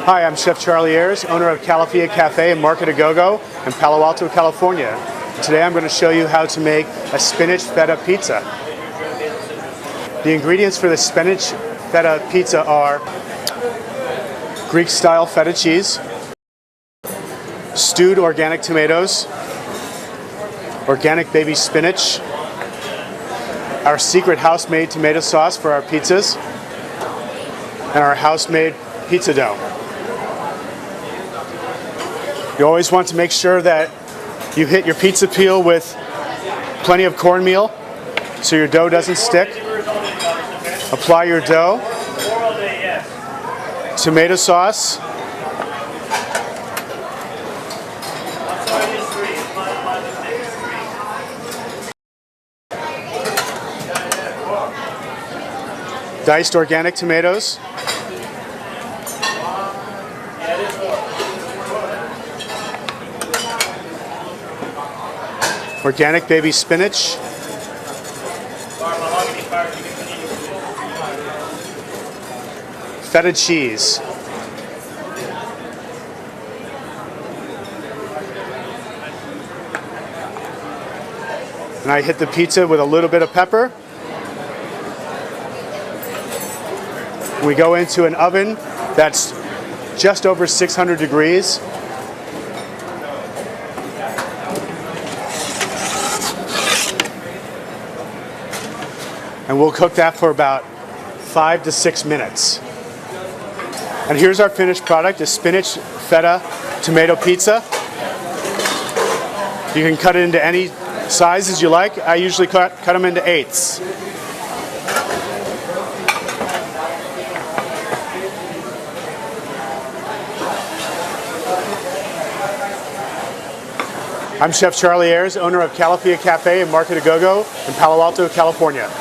Hi, I'm Chef Charlie Ayers, owner of Calafia Cafe and Market A Go-Go in Palo Alto, California. Today I'm going to show you how to make a spinach feta pizza. The ingredients for the spinach feta pizza are Greek-style feta cheese, stewed organic tomatoes, organic baby spinach, our secret house-made tomato sauce for our pizzas, and our house-made pizza dough. You always want to make sure that you hit your pizza peel with plenty of cornmeal so your dough doesn't stick. Apply your dough, tomato sauce, diced organic tomatoes, organic baby spinach, feta cheese, and I hit the pizza with a little bit of pepper. We go into an oven that's just over 600 degrees. And we'll cook that for about 5 to 6 minutes. And here's our finished product, a spinach feta tomato pizza. You can cut it into any sizes you like. I usually cut them into eighths. I'm Chef Charlie Ayers, owner of Calafia Cafe and Market A Go-Go in Palo Alto, California.